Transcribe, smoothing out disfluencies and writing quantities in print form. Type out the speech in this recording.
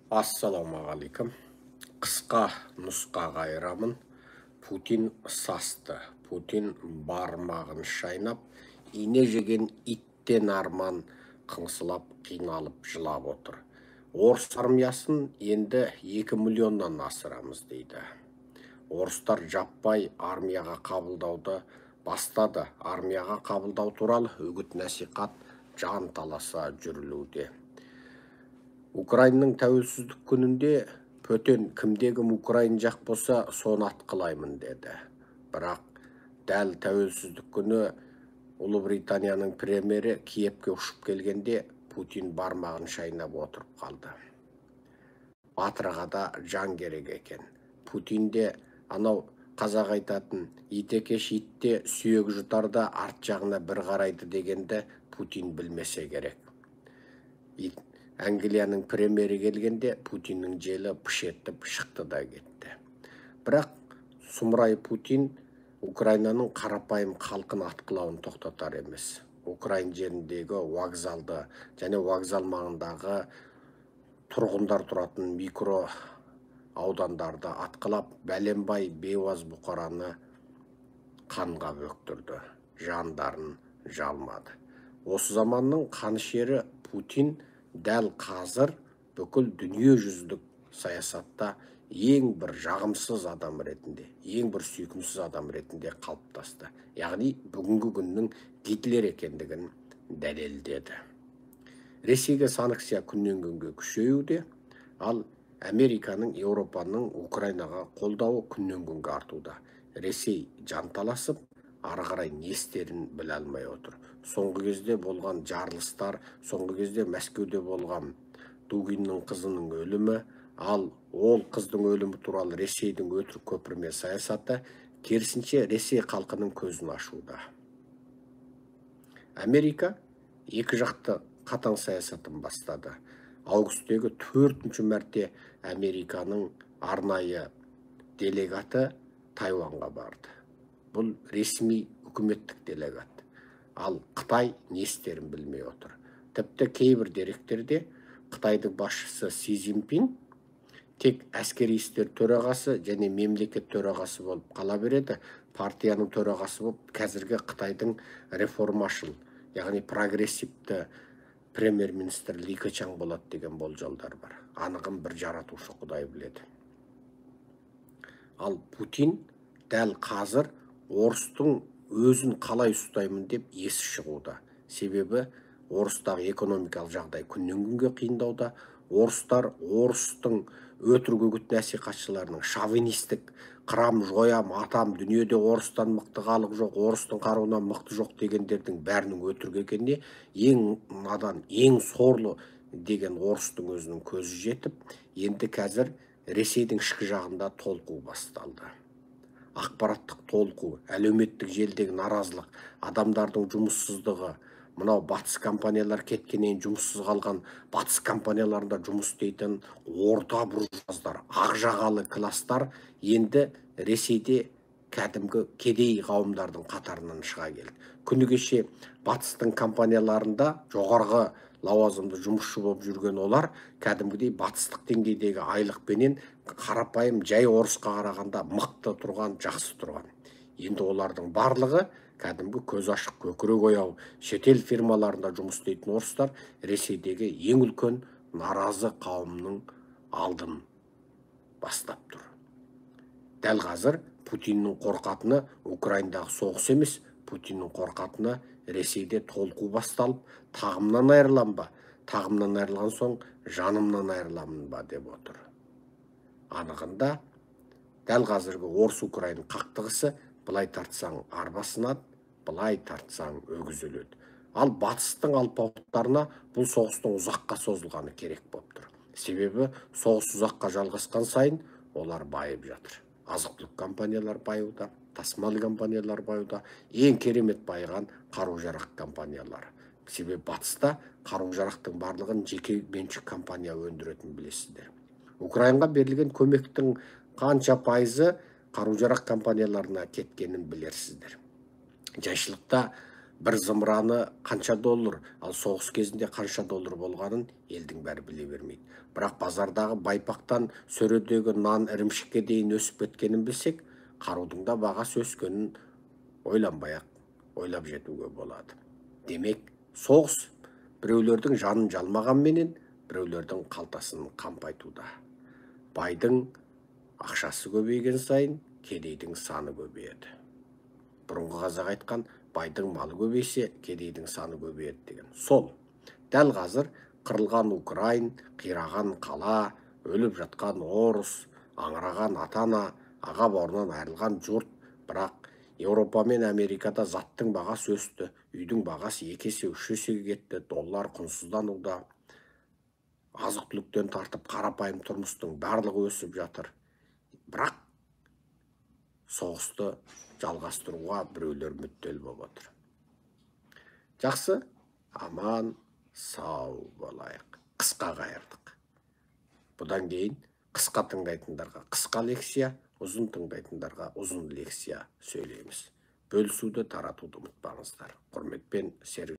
Ассалаумағалейкум. Қысқа нұсқа қайырамын. Путин састы. Путин бармағын шайнап, ине жеген иттен арман қыңсылап, қиналып, жылап отыр. Орыс армиясын енді 2 миллионнан асырамыз дейді. Орыстар жаппай армияға қабылдауды бастады. Армияға қабылдау туралы үгіт насихат жан таласа жүрілуде. Украинаның тәуелсіздік күнінде Пөтен кімде-кім Украин жақ болса, соны атқылаймын деді. Бірақ дәл тәуелсіздік күні Ұлыбританияның премьері Киевке ұшып келгенде Путин бармағын шайнап отырып қалды. Батырға да жан керек екен. Путинде анау қазақ айтатын итекеш итте сүйек жұтарда арт жағына бір қарайды дегенді Путин білмесе керек. Англияның премьері келгенде Путиннің желі пыш етіп шықты да кетті. Бірақ сұмырай Путин Украинаның қарапайым халқын атқылауын тоқтатар емес. Украин жеріндегі вокзалды және вокзал маңындағы тұрғындар тұратын микро аудандарды атқылап, бәленбай бейуаз бұқараны қанға бөктірді, жандарын жалмады. Осы заманның қанішері Путин дәл қазір бүкіл дүние жүзілік саясатта ең бір жағымсыз адам ретінде, ең бір сүйкімсіз адам ретінде қалыптасты. Яғни бүгінгі күннің Гитлер екендігін дәлелдеді. Ресейге санкция күннен күнге күшеюде, ал Американың, Еуропаның Украинаға қолдауы күннен күнге артуда. Ресей жанталасып, ары қарай не істерін біле алмай отыр. Соңғы кезде болған жарылыстар, соңғы кезде Мәскеуде болған Дугиннің қызының өлімі, ал ол қыздың өлімі туралы Ресейдің өтірік көпірме саясаты керісінше Ресей халқының көзін ашуда. Америка екі жақты қатаң саясатын бастады. Августтегі 4-ші мәрте Американың арнайы делегаты Тайванға барды. Бұл ресми үкіметтік делегат. Ал Қытай не істерін білмей отыр. Тіпті кейбір деректерде Қытайдың басшысы Си Цзиньпин тек әскери істер төрағасы және мемлекет төрағасы болып қала береді. Партияның төрағасы болып қазіргі Қытайдың реформашыл, яғни прогрессивті премьер-министр Ли Кечан болады деген болжалдар бар. Анығын бір жаратушы Құдай біледі. Ал Путин дәл қазір орыстың өзін қалай ұстаймын деп есі шығуда. Себебі орыстағы экономикалық жағдай күннен күнге қиындауда. Орыстар орыстың өтірік үгіт насихатшыларының шовинистік қырам жоям атам дүниеде орыстан мықты халық жоқ, орыстың қаруынан мықты жоқ дегендердің бәрінің өтірік екеніне ең надан, ең сорлы деген орыстың өзінің көзі жетіп, енді қазір Ресейдің ішкі жағында толқу басталды. Ақпараттық толқу, әлеуметтік желдегі наразылық, адамдардың жұмыссыздығы, мынау батыс компаниялар кеткеннен жұмыссыз қалған батыс компанияларында жұмыс істейтін орта буржуаздар, ақ жағалы кластар енді Ресейде кәдімгі кедей қауымдардың қатарынан шыға келді. Күні кеше батыстың компанияларында жоғарғы лауазымды жұмысшы болып жүрген олар кәдімгідей батыстық деңгейдегі айлықпенен қарапайым жай орысқа қарағанда мықты тұрған, жақсы тұрған. Енді олардың барлығы кәдімгі көз ашық, көкірек ояу шетел фирмаларында жұмыс істейтін орыстар Ресейдегі ең үлкен наразы қауымның алдын бастап тұр. Дәл қазір Путиннің қорқатыны Украинадағы соғыс емес, Путиннің қорқатыны Ресейде толқу басталып, тағымнан айырылам ба, тағымнан айырылған соң жанымнан айырыламын ба деп отыр. Анығында дәл қазіргі Орыс-Украин қақтығысы былай тартсаң арба сынады, былай тартсаң өгіз өледі. Ал батыстың алпауыттарына бұл соғыстың ұзаққа созылғаны керек болып тұр. Себебі соғыс ұзаққа жалғасқан сайын олар байып жатыр. Азық-түлік компаниялар баюда, тасымал компаниялар баюда, ең керемет байыған қару-жарақ компаниялары. Себебі батыста қару-жарақтың барлығын жеке меншік компания өндіретін білесіздер. Украинға берілген көмектің қанша пайызы қару-жарақ компанияларына кеткенін білерсіздер. Жайшылықта бір зымыраны қанша доллар, ал соғыс кезінде қанша доллар болғанын елдің бәрі біле бермейді. Бірақ базардағы байпақтан сөредегі нан ірімшікке дейін өсіп кеткенін білсек, қарудың да бағасы өскенін ойлап жетуге болады. Демек, соғыс біреулердің жанын жалмағанменен біреулердің қалтасын қампайтуда. Байдың ақшасы көбейген сайын кедейдің саны көбейеді. Бұрынғы қазақ айтқан, байдың малы көбейсе, кедейдің саны көбейеді деген. Сол. Дәл қазір қырылған Украин, қираған қала, өліп жатқан орыс, аңыраған ата-ана, аға бауырынан айырылған жұрт, бірақ Еуропа мен Америкада заттың бағасы өсті, үйдің бағасы 2 есе 3 есеге кетті, доллар құнсыздануда, азық-түліктен тартып қарапайым тұрмыстың барлығы өсіп жатыр. Бірақ соғысты жалғастыруға біреулер мүдделі болып отыр. Жақсы, аман, сау болайық. Қысқа қайырдық. Бұдан кейін қысқа тыңдайтындарға қысқа лекция, ұзын тыңдайтындарға ұзын лекция сөйлейміз. Бөлісуді, таратуды ұмытпаңыздар. Құрметпен, Серік.